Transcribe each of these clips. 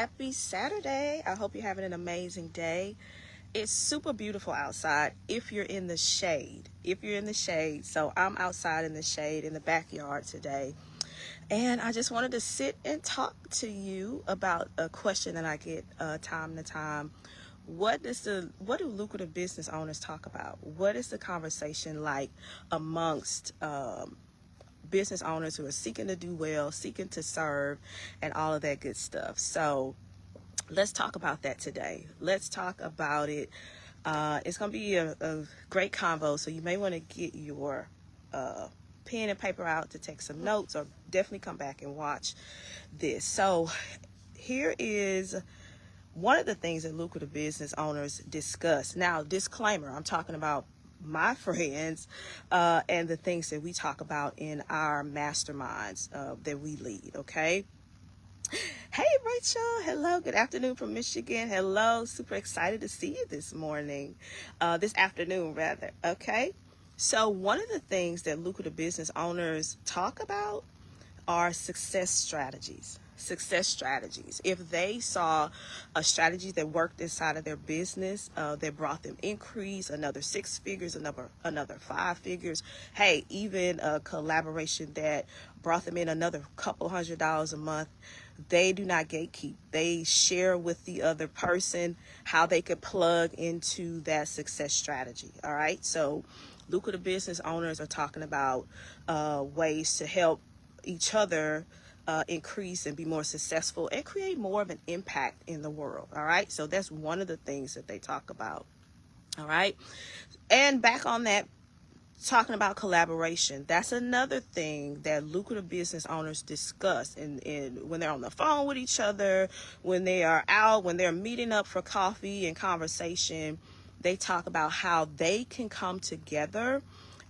Happy Saturday. I hope you're having an amazing day. It's super beautiful outside if you're in the shade. So I'm outside in the shade in the backyard today. And I just wanted to sit and talk to you about a question that I get time to time. What do lucrative business owners talk about? What is the conversation like amongst business owners who are seeking to do well, seeking to serve, and all of that good stuff? So let's talk about that today. Let's talk about it. It's going to be a great convo, so you may want to get your pen and paper out to take some notes, or definitely come back and watch this. So here is one of the things that lucrative business owners discuss. Now, disclaimer, I'm talking about my friends and the things that we talk about in our masterminds that we lead, okay? Hey, Rachel. Hello. Good afternoon from Michigan. Hello. Super excited to see you this morning. This afternoon, rather. Okay. So one of the things that lucrative business owners talk about are success strategies. If they saw a strategy that worked inside of their business, that brought them increase, another 6 figures, another 5 figures, hey, even a collaboration that brought them in another couple $100s a month, they do not gatekeep. They share with the other person how they could plug into that success strategy. All right. So lucrative business owners are talking about ways to help each other increase and be more successful and create more of an impact in the world. All right. So that's one of the things that they talk about. All right. And back on that, talking about collaboration, that's another thing that lucrative business owners discuss and when they're on the phone with each other, when they are out, when they're meeting up for coffee and conversation. They talk about how they can come together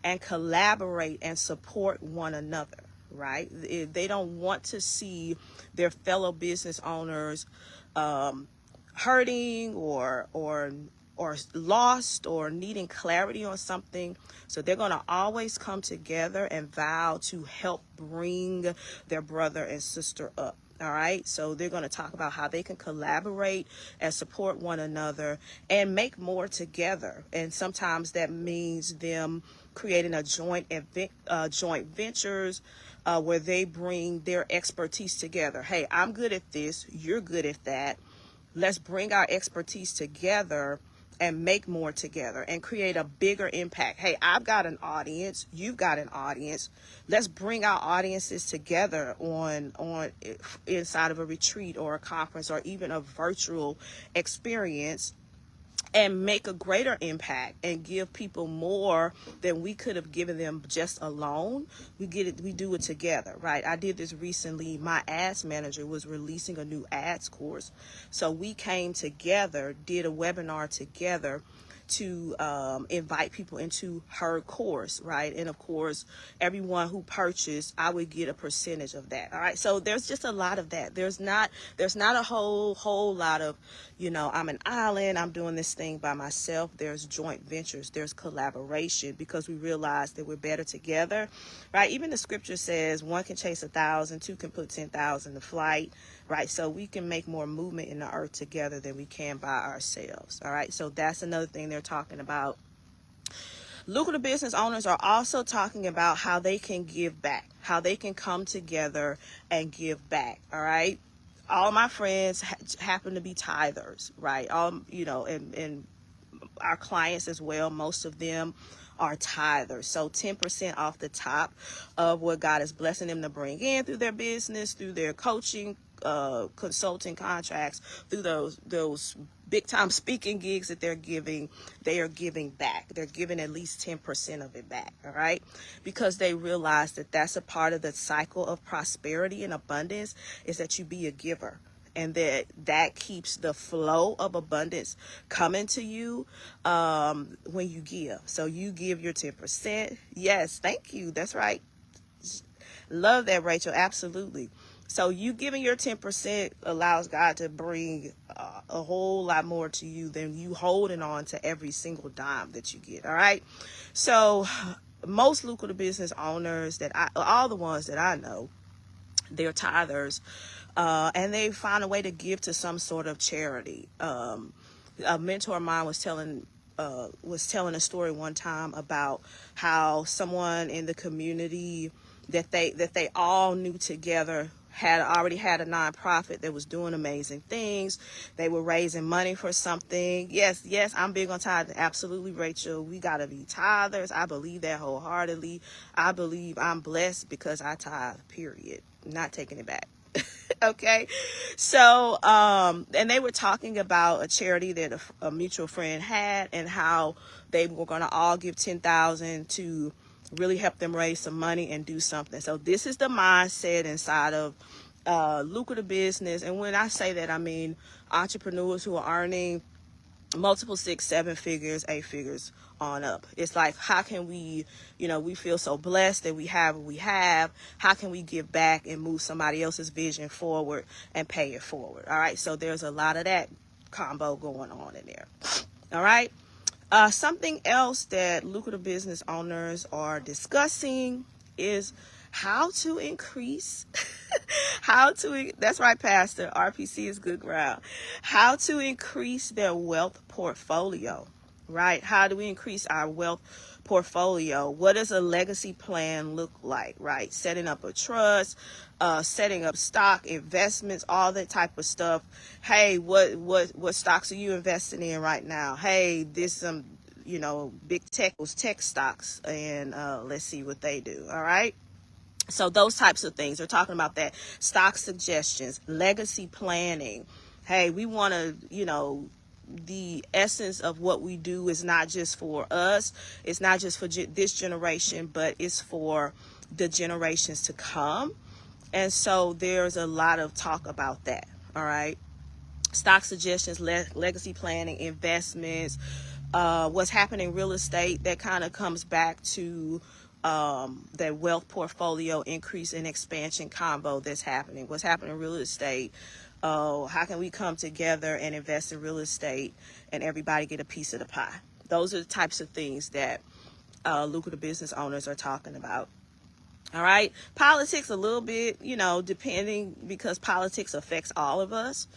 and collaborate and support one another, right? They don't want to see their fellow business owners hurting or lost or needing clarity on something. So they're going to always come together and vow to help bring their brother and sister up. All right. So they're going to talk about how they can collaborate and support one another and make more together. And sometimes that means them creating a joint ventures where they bring their expertise together. Hey, I'm good at this. You're good at that. Let's bring our expertise together and make more together and create a bigger impact. Hey, I've got an audience. You've got an audience. Let's bring our audiences together on inside of a retreat or a conference or even a virtual experience and make a greater impact and give people more than we could have given them just alone. We do it together, right? I did this recently. My ads manager was releasing a new ads course. So we came together, did a webinar together to invite people into her course, right? And of course, everyone who purchased, I would get a percentage of that. All right. So there's just a lot of that. There's not a whole lot of, I'm an island, I'm doing this thing by myself. There's joint ventures, there's collaboration, because we realize that we're better together, right? Even the scripture says one can chase 1,000, two can put 10,000 to flight, right? So we can make more movement in the earth together than we can by ourselves. All right. So that's another thing they're talking about. Lucrative business owners are also talking about how they can give back, how they can come together and give back. All right. All my friends happen to be tithers, right? And our clients as well, most of them are tithers. So 10% off the top of what God is blessing them to bring in through their business, through their coaching, consulting contracts, through those big time speaking gigs that they're giving, they are giving back. They're giving at least 10% of it back. All right. Because they realize that that's a part of the cycle of prosperity and abundance, is that you be a giver. And that keeps the flow of abundance coming to you when you give. So you give your 10%. Yes, thank you. That's right. Love that, Rachel. Absolutely. So you giving your 10% allows God to bring a whole lot more to you than you holding on to every single dime that you get. All right. So most lucrative business owners all the ones that I know, they're tithers. and they found a way to give to some sort of charity. A mentor of mine was telling a story one time about how someone in the community that they all knew together had already had a nonprofit that was doing amazing things. They were raising money for something. Yes, I'm big on tithing. Absolutely, Rachel. We got to be tithers. I believe that wholeheartedly. I believe I'm blessed because I tithe, period. Not taking it back. Okay. So, and they were talking about a charity that a mutual friend had, and how they were going to all give 10,000 to really help them raise some money and do something. So this is the mindset inside of lucrative business. And when I say that, I mean entrepreneurs who are earning multiple 6, 7 figures, 8 figures on up. It's like, how can we, we feel so blessed that we have what we have. How can we give back and move somebody else's vision forward and pay it forward? All right. So there's a lot of that combo going on in there. All right. Something else that lucrative business owners are discussing is how to increase, that's right, Pastor, RPC is good ground, how to increase their wealth portfolio, right? How do we increase our wealth portfolio? What does a legacy plan look like, right? Setting up a trust, setting up stock investments, all that type of stuff. Hey, what stocks are you investing in right now? Hey, this big tech stocks, and let's see what they do. All right. So those types of things, they're talking about that. Stock suggestions, legacy planning. Hey, we want to, the essence of what we do is not just for us. It's not just for this generation, but it's for the generations to come. And so there's a lot of talk about that. All right. Stock suggestions, legacy planning, investments, what's happening in real estate. That kind of comes back to that wealth portfolio increase and expansion combo that's happening. What's happening in real estate? How can we come together and invest in real estate and everybody get a piece of the pie? Those are the types of things that lucrative business owners are talking about. All right. Politics a little bit, depending, because politics affects all of us.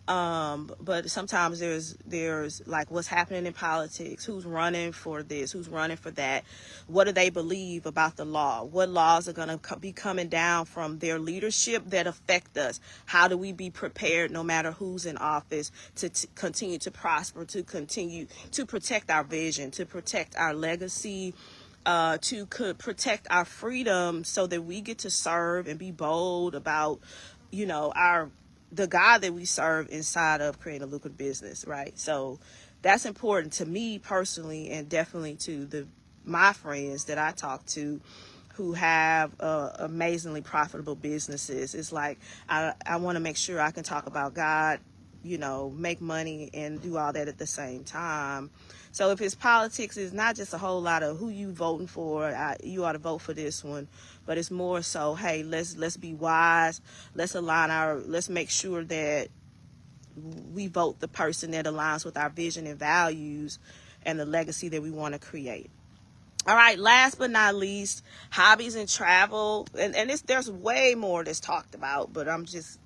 But sometimes there's like what's happening in politics, who's running for this, who's running for that, what do they believe about the law, what laws are going to be coming down from their leadership that affect us. How do we be prepared no matter who's in office to continue to prosper, to continue to protect our vision, to protect our legacy, to protect our freedom, so that we get to serve and be bold about, the God that we serve inside of creating a lucrative business, right? So that's important to me personally, and definitely to my friends that I talk to who have amazingly profitable businesses. It's like I want to make sure I can talk about God, make money and do all that at the same time. So if it's politics, it's not just a whole lot of who you voting for. You ought to vote for this one, but it's more so, hey, let's be wise. Let's make sure that we vote the person that aligns with our vision and values and the legacy that we want to create. All right, last but not least, hobbies and travel. And there's way more that's talked about, but I'm just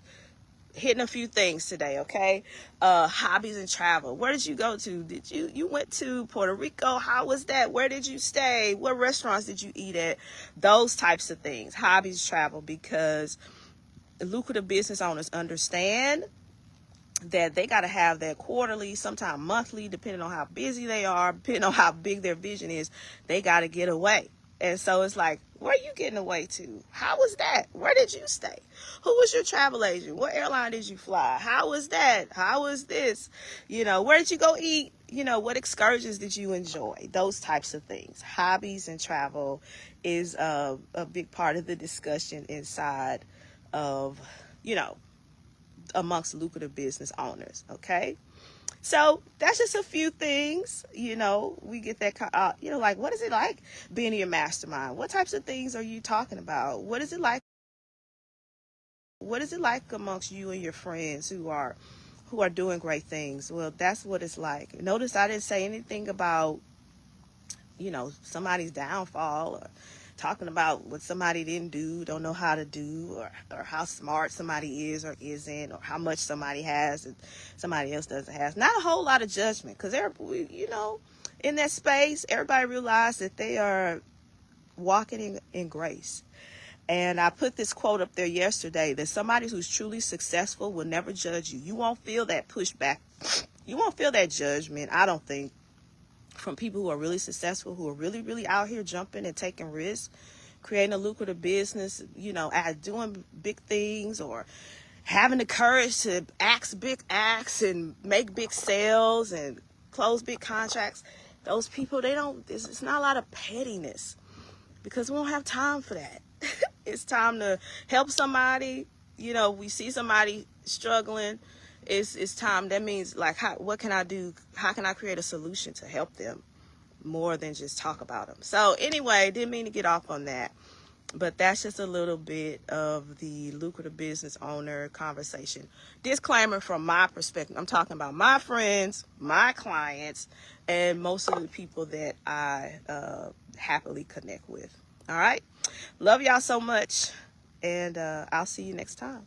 hitting a few things today, okay? Hobbies and travel. Where did you go to? You went to Puerto Rico? How was that? Where did you stay? What restaurants did you eat at? Those types of things. Hobbies, travel, because lucrative business owners understand that they got to have that quarterly, sometime monthly, depending on how busy they are, depending on how big their vision is. They got to get away. And so it's like, where are you getting away to? How was that? Where did you stay? Who was your travel agent? What airline did you fly? How was that? How was this? Where did you go eat? What excursions did you enjoy? Those types of things. Hobbies and travel is a big part of the discussion inside of, amongst lucrative business owners. Okay. So that's just a few things, we get that, like, what is it like being in your mastermind? What types of things are you talking about? What is it like? What is it like amongst you and your friends who are doing great things? Well, that's what it's like. Notice I didn't say anything about, somebody's downfall or talking about what somebody didn't do, don't know how to do, or how smart somebody is or isn't, or how much somebody has and somebody else doesn't have. Not a whole lot of judgment, because in that space, everybody realized that they are walking in grace. And I put this quote up there yesterday, that somebody who's truly successful will never judge you. You won't feel that pushback. You won't feel that judgment, I don't think, from people who are really successful, who are really, really out here jumping and taking risks, creating a lucrative business, doing big things, or having the courage to ask big acts and make big sales and close big contracts. Those people, it's not a lot of pettiness, because we don't have time for that. It's time to help somebody. We see somebody struggling. It's time. That means, like, what can I do? How can I create a solution to help them, more than just talk about them? So anyway, didn't mean to get off on that, but that's just a little bit of the lucrative business owner conversation. Disclaimer from my perspective. I'm talking about my friends, my clients, and most of the people that I happily connect with. All right. Love y'all so much. And I'll see you next time.